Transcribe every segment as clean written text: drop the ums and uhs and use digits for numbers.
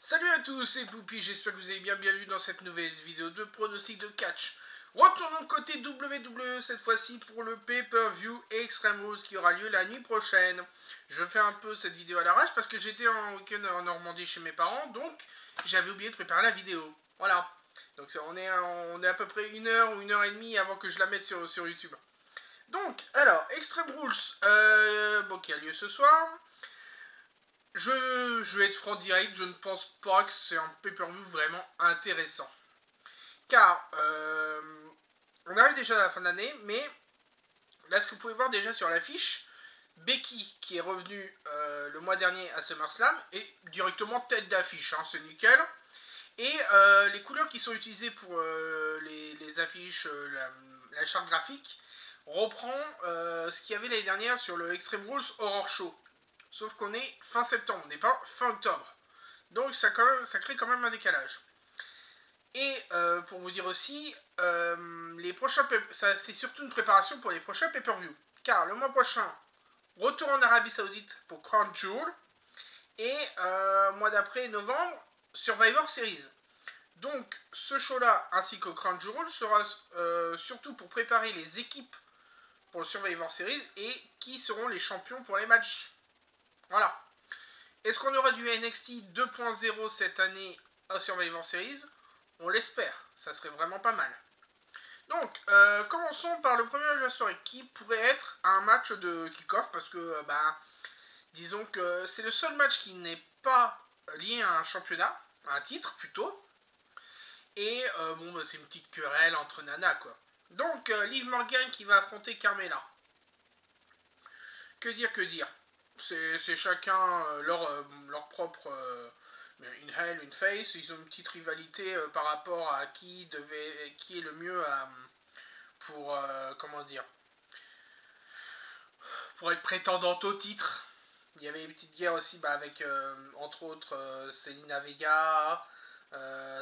Salut à tous, c'est Poupy, j'espère que vous avez bien bienvenue dans cette nouvelle vidéo de pronostic de catch. Retournons côté WWE cette fois-ci pour le pay-per-view Extreme Rules qui aura lieu la nuit prochaine. Je fais un peu cette vidéo à l'arrache parce que j'étais en week-end en Normandie chez mes parents, donc j'avais oublié de préparer la vidéo. Voilà. Donc on est à peu près 1 heure ou 1 heure et demie avant que je la mette sur YouTube. Donc, alors, Extreme Rules, qui a lieu ce soir. Je vais être franc direct, je ne pense pas que c'est un pay-per-view vraiment intéressant. Car, on arrive déjà à la fin de l'année, mais là, ce que vous pouvez voir déjà sur l'affiche, Becky, qui est revenue le mois dernier à SummerSlam, est directement tête d'affiche, hein, c'est nickel. Et les couleurs qui sont utilisées pour les affiches, la charte graphique, reprend ce qu'il y avait l'année dernière sur le Extreme Rules Horror Show. Sauf qu'on est fin septembre, on n'est pas fin octobre. Donc ça crée quand même un décalage. Et pour vous dire aussi, les prochains c'est surtout une préparation pour les prochains pay-per-view. Car le mois prochain, retour en Arabie Saoudite pour Crown Jewel. Et mois d'après, novembre, Survivor Series. Donc ce show-là, ainsi que Crown Jewel, sera surtout pour préparer les équipes pour le Survivor Series et qui seront les champions pour les matchs. Voilà. Est-ce qu'on aura du NXT 2.0 cette année à Survivor Series? On l'espère. Ça serait vraiment pas mal. Donc, commençons par le premier match de la soirée qui pourrait être un match de kick-off parce que, disons que c'est le seul match qui n'est pas lié à un championnat, à un titre plutôt. Et, c'est une petite querelle entre nanas, quoi. Donc, Liv Morgan qui va affronter Carmella. Que dire? C'est chacun leur propre une heel, une face. Ils ont une petite rivalité par rapport à qui est le mieux pour pour être prétendante au titre. Il y avait une petite guerre aussi avec entre autres Selena Vega,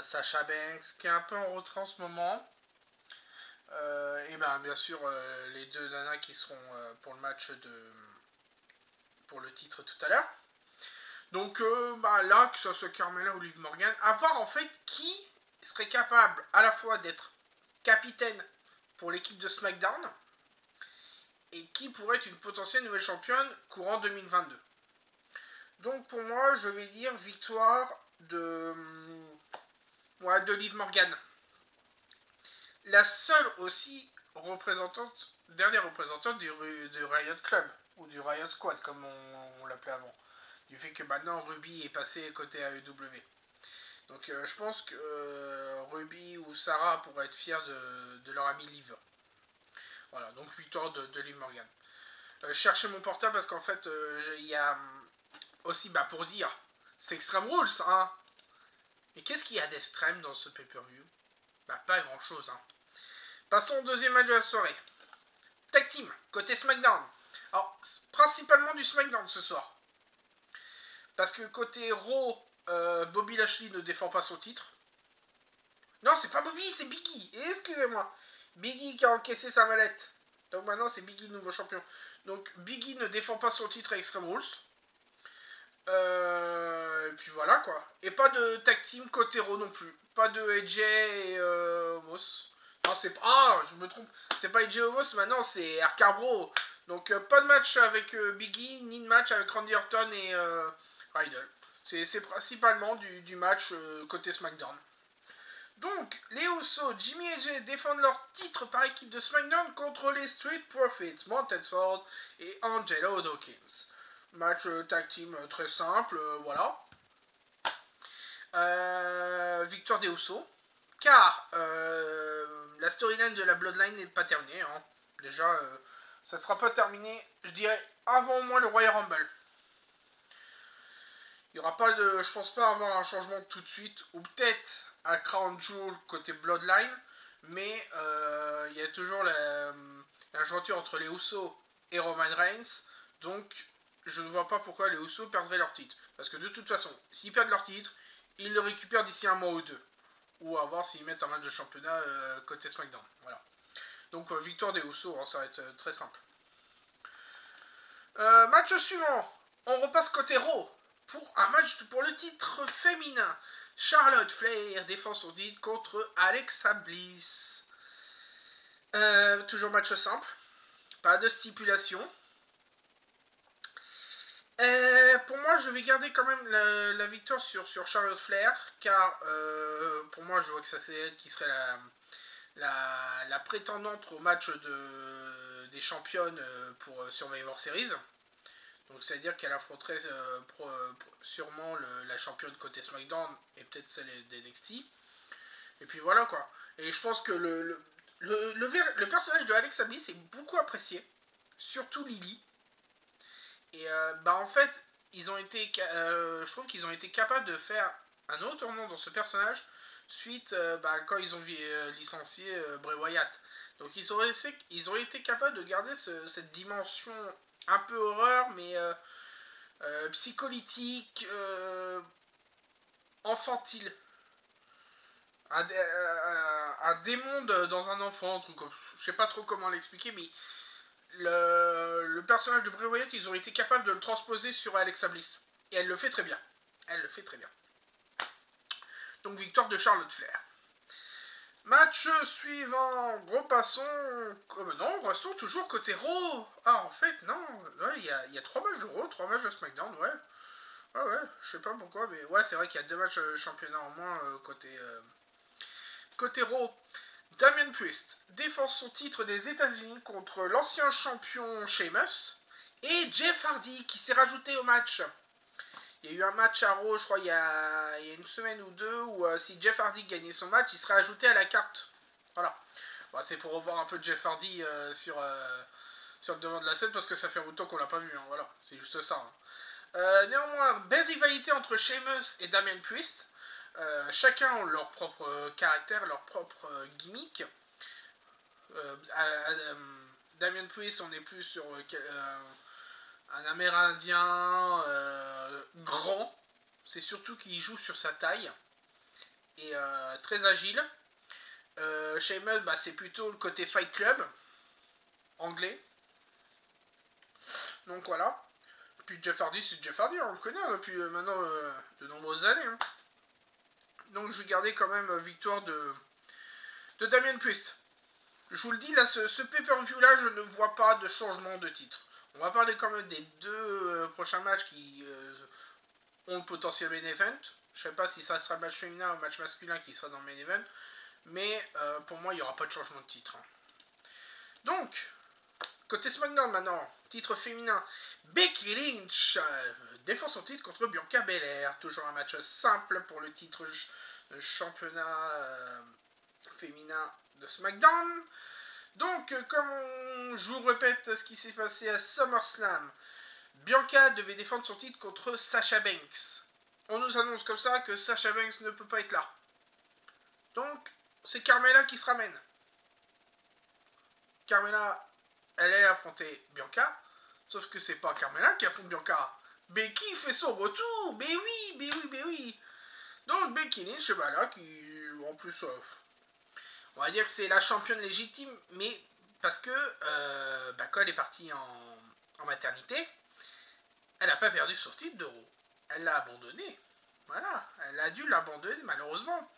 Sasha Banks qui est un peu en retrait en ce moment. Et bien sûr les deux nanas qui seront pour le match pour le titre tout à l'heure. Donc là, que ce soit Carmella ou Liv Morgan, à voir en fait qui serait capable à la fois d'être capitaine pour l'équipe de SmackDown et qui pourrait être une potentielle nouvelle championne courant 2022. Donc pour moi, je vais dire victoire de Liv Morgan. La seule aussi dernière représentante du Riot Club, ou du Riot Squad comme on l'appelait avant. Du fait que maintenant Ruby est passé côté AEW. Donc je pense que Ruby ou Sarah pourraient être fiers de leur ami Liv. Voilà, donc victoire de Liv Morgan. Cherchez mon portable parce qu'en fait, il y a aussi, pour dire, c'est Extreme Rules, hein. Mais qu'est-ce qu'il y a d'extrême dans ce pay-per-view? Pas grand-chose, hein. Passons au deuxième match de la soirée. Tag Team, côté SmackDown. Alors, principalement du SmackDown ce soir. Parce que côté Raw, Bobby Lashley ne défend pas son titre. Non, c'est pas Bobby, c'est Biggie. Excusez-moi. Biggie qui a encaissé sa mallette. Donc maintenant, c'est Biggie, nouveau champion. Donc, Biggie ne défend pas son titre à Extreme Rules. Et puis voilà, quoi. Et pas de tag team côté Raw non plus. Pas de AJ et Moss. Non, c'est pas... Ah, je me trompe. C'est pas AJ Moss, maintenant, c'est RK Bro. Donc, pas de match avec Biggie, ni de match avec Randy Orton et... Riddle. C'est principalement du match côté SmackDown. Donc, les Usos, Jimmy et Jay défendent leur titre par équipe de SmackDown contre les Street Profits, Montez Ford et Angelo Dawkins. Match tag team très simple, voilà. Victoire des Usos. Car la storyline de la Bloodline n'est pas terminée. Hein. Déjà, ça ne sera pas terminé, je dirais, avant au moins le Royal Rumble. Il n'y aura pas de... Je pense pas avoir un changement tout de suite. Ou peut-être à Crown Jewel côté Bloodline. Mais il y a toujours la jointure entre les Usos et Roman Reigns. Donc je ne vois pas pourquoi les Usos perdraient leur titre. Parce que de toute façon, s'ils perdent leur titre, ils le récupèrent d'ici un mois ou deux. Ou à voir s'ils mettent un match de championnat côté SmackDown. Voilà. Donc victoire des Usos, hein, ça va être très simple. Match suivant. On repasse côté Raw. pour un match pour le titre féminin. Charlotte Flair défend son titre contre Alexa Bliss. Toujours match simple. Pas de stipulation. Pour moi, je vais garder quand même la victoire sur Charlotte Flair. Car pour moi, je vois que ça c'est elle qui serait la prétendante au match des championnes pour Survivor Series. Donc c'est à dire qu'elle affronterait sûrement la championne côté SmackDown et peut-être celle d'NXT. Et puis voilà quoi. Et je pense que le personnage de Alexa Bliss est beaucoup apprécié. Surtout Lily. Et en fait, je trouve qu'ils ont été capables de faire un autre tournant dans ce personnage suite quand ils ont licencié Bray Wyatt. Donc ils ont été capables de garder cette dimension un peu horreur, mais psycholytique, infantile. Un démon dans un enfant, un truc comme, je sais pas trop comment l'expliquer, mais le personnage de Bray Wyatt, ils ont été capables de le transposer sur Alexa Bliss. Et elle le fait très bien. Donc victoire de Charlotte Flair. Match suivant, gros passons. Non, restons toujours côté Raw. Ah, en fait, non. Il y a 3 matchs de Raw, 3 matchs de SmackDown, ouais. Ah ouais, je sais pas pourquoi, mais ouais, c'est vrai qu'il y a 2 matchs championnat en moins côté Raw. Damien Priest défend son titre des États-Unis contre l'ancien champion Sheamus et Jeff Hardy qui s'est rajouté au match. Il y a eu un match à Raw, je crois, il y a une semaine ou deux, où si Jeff Hardy gagnait son match, il serait ajouté à la carte. Voilà. Bon, c'est pour revoir un peu Jeff Hardy sur le devant de la scène, parce que ça fait longtemps qu'on l'a pas vu. Hein, voilà, c'est juste ça. Hein. Néanmoins, belle rivalité entre Sheamus et Damien Priest. Chacun ont leur propre caractère, leur propre gimmick. Damien Priest, on est plus sur un Amérindien grand. C'est surtout qu'il joue sur sa taille. Et très agile. Sheamus, c'est plutôt le côté Fight Club. Anglais. Donc voilà. Puis Jeff Hardy, c'est Jeff Hardy, on le connaît depuis maintenant de nombreuses années. Hein. Donc je vais garder quand même victoire de Damien Priest. Je vous le dis, là, ce pay-per-view là, je ne vois pas de changement de titre. On va parler quand même des 2 prochains matchs qui ont le potentiel main event. Je sais pas si ça sera le match féminin ou le match masculin qui sera dans le main event. Mais pour moi, il n'y aura pas de changement de titre. Hein. Donc, côté SmackDown maintenant, titre féminin. Becky Lynch défend son titre contre Bianca Belair. Toujours un match simple pour le titre de championnat féminin de SmackDown. Donc, comme je vous répète ce qui s'est passé à SummerSlam, Bianca devait défendre son titre contre Sasha Banks. On nous annonce comme ça que Sasha Banks ne peut pas être là. Donc, c'est Carmella qui se ramène. Carmella, elle est affrontée Bianca, sauf que c'est pas Carmella qui affronte Bianca. Becky fait son retour, mais oui. Donc, Becky Lynch, là, qui, en plus... on va dire que c'est la championne légitime, mais parce que quand elle est partie en maternité, elle n'a pas perdu son titre de Raw. Elle l'a abandonné. Voilà, elle a dû l'abandonner malheureusement.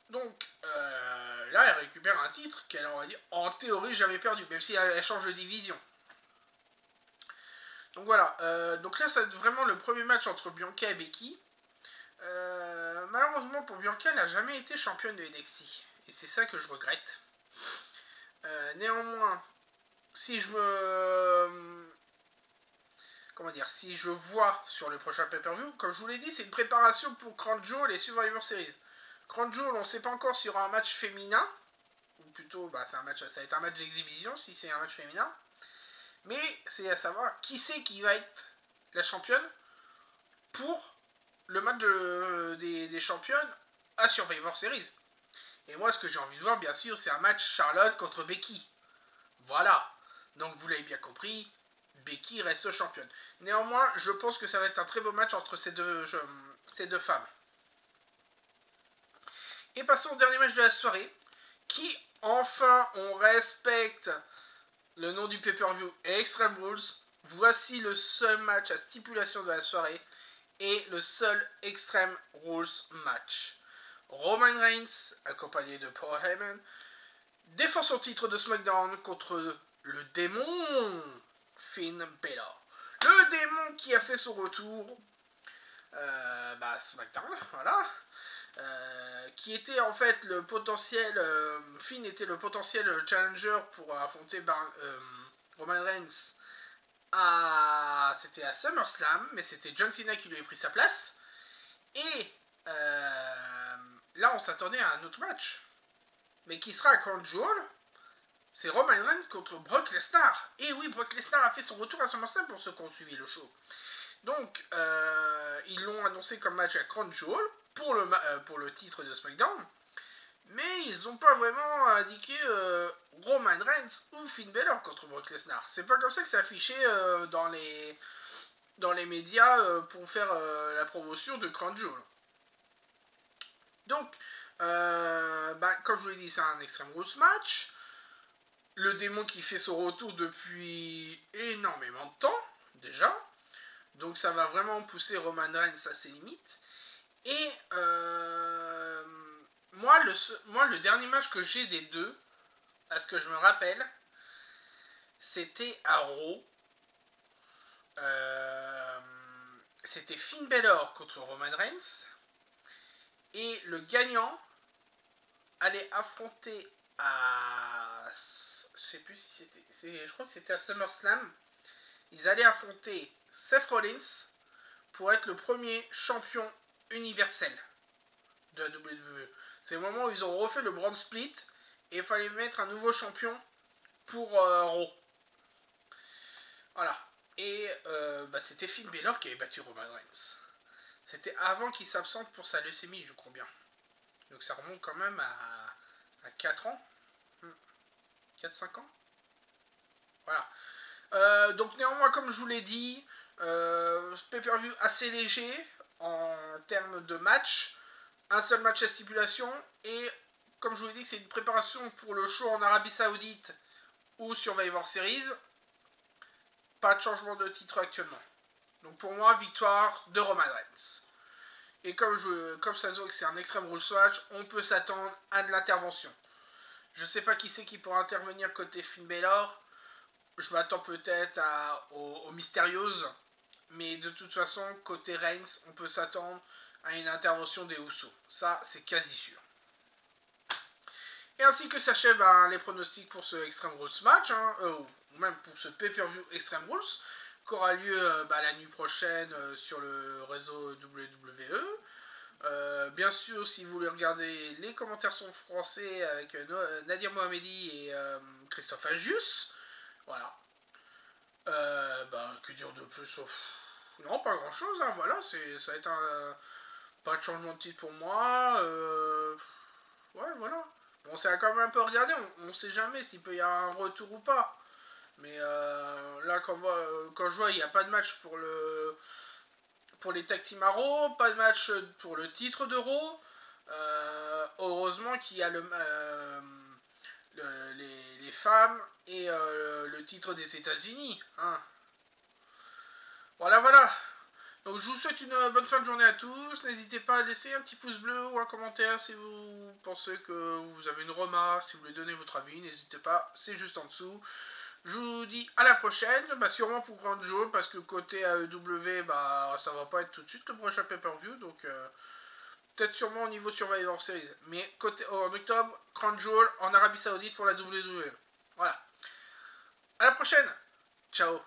Donc là, elle récupère un titre qu'elle, on va dire, en théorie jamais perdu, même si elle change de division. Donc voilà, donc là, c'est vraiment le premier match entre Bianca et Becky. Malheureusement pour Bianca, elle n'a jamais été championne de NXT. Et c'est ça que je regrette. Néanmoins, si je vois sur le prochain pay-per-view, comme je vous l'ai dit, c'est une préparation pour Crown Jewel et Survivor Series. Crown Jewel, on ne sait pas encore s'il y aura un match féminin. Ou plutôt, ça va être un match d'exhibition si c'est un match féminin. Mais c'est à savoir qui c'est qui va être la championne pour le match des championnes à Survivor Series. Et moi, ce que j'ai envie de voir, bien sûr, c'est un match Charlotte contre Becky. Voilà. Donc, vous l'avez bien compris, Becky reste championne. Néanmoins, je pense que ça va être un très beau match entre ces deux femmes. Et passons au dernier match de la soirée, qui, enfin, on respecte le nom du pay-per-view Extreme Rules. Voici le seul match à stipulation de la soirée. et le seul Extreme Rules match. Roman Reigns, accompagné de Paul Heyman, défend son titre de SmackDown contre le démon Finn Balor. Le démon qui a fait son retour SmackDown, voilà. Qui était en fait le potentiel... Finn était le potentiel challenger pour affronter Roman Reigns. C'était à SummerSlam, mais c'était John Cena qui lui avait pris sa place. Et là, on s'attendait à un autre match. Mais qui sera à Crown Jewel. C'est Roman Reigns contre Brock Lesnar. Et oui, Brock Lesnar a fait son retour à SummerSlam pour ceux qui ont suivi le show. Donc, ils l'ont annoncé comme match à Crown Jewel pour le titre de SmackDown. Mais ils n'ont pas vraiment indiqué Roman Reigns ou Finn Balor contre Brock Lesnar. C'est pas comme ça que c'est affiché dans les médias pour faire la promotion de Crown Jewel. Donc, comme je vous l'ai dit, c'est un Extreme Rules match. Le démon qui fait son retour depuis énormément de temps, déjà. Donc ça va vraiment pousser Roman Reigns à ses limites. Et moi, le dernier match que j'ai des deux, à ce que je me rappelle, c'était à Raw. C'était Finn Balor contre Roman Reigns. Et le gagnant allait affronter à... Je sais plus si c'était... Je crois que c'était à SummerSlam. Ils allaient affronter Seth Rollins pour être le premier champion universel de la WWE. C'est le moment où ils ont refait le brand split et il fallait mettre un nouveau champion pour Raw. Voilà. Et c'était Finn Balor qui avait battu Roman Reigns. C'était avant qu'il s'absente pour sa leucémie, je crois bien. Donc ça remonte quand même à 4 ans. 4-5 ans. Voilà. Donc néanmoins, comme je vous l'ai dit, pay-per-view assez léger en termes de match. Un seul match à stipulation. Et comme je vous l'ai dit, c'est une préparation pour le show en Arabie Saoudite ou Survivor Series. Pas de changement de titre actuellement. Donc pour moi, victoire de Roman Reigns. Et comme ça se voit que c'est un Extreme Rules match, on peut s'attendre à de l'intervention. Je sais pas qui c'est qui pourra intervenir côté Finn Balor. Je m'attends peut-être aux Mysterios. Mais de toute façon, côté Reigns, on peut s'attendre à une intervention des Usos. Ça, c'est quasi sûr. Et ainsi que s'achèvent les pronostics pour ce Extreme Rules match, ou même pour ce pay-per-view Extreme Rules, qui aura lieu la nuit prochaine sur le réseau WWE. Bien sûr, si vous voulez regarder, les commentaires sont français avec Nadir Mohamedi et Christophe Agius. Voilà. Que dire de plus? Non, pas grand chose, voilà, ça va être pas de changement de titre pour moi. Ouais, voilà. Bon, ça a quand même un peu regardé, on sait jamais s'il peut y avoir un retour ou pas. Mais là, quand je vois, il n'y a pas de match pour les tag team à Raw, pas de match pour le titre de Raw. Heureusement qu'il y a les femmes et le titre des États-Unis. Voilà. Donc je vous souhaite une bonne fin de journée à tous. N'hésitez pas à laisser un petit pouce bleu ou un commentaire si vous pensez que vous avez une remarque, si vous voulez donner votre avis. N'hésitez pas, c'est juste en dessous. Je vous dis à la prochaine, sûrement pour Crown Jewel, parce que côté AEW, ça va pas être tout de suite le prochain pay-per-view, donc peut-être sûrement au niveau Survivor Series. Mais en octobre, Crown Jewel en Arabie Saoudite pour la WWE. Voilà. À la prochaine. Ciao.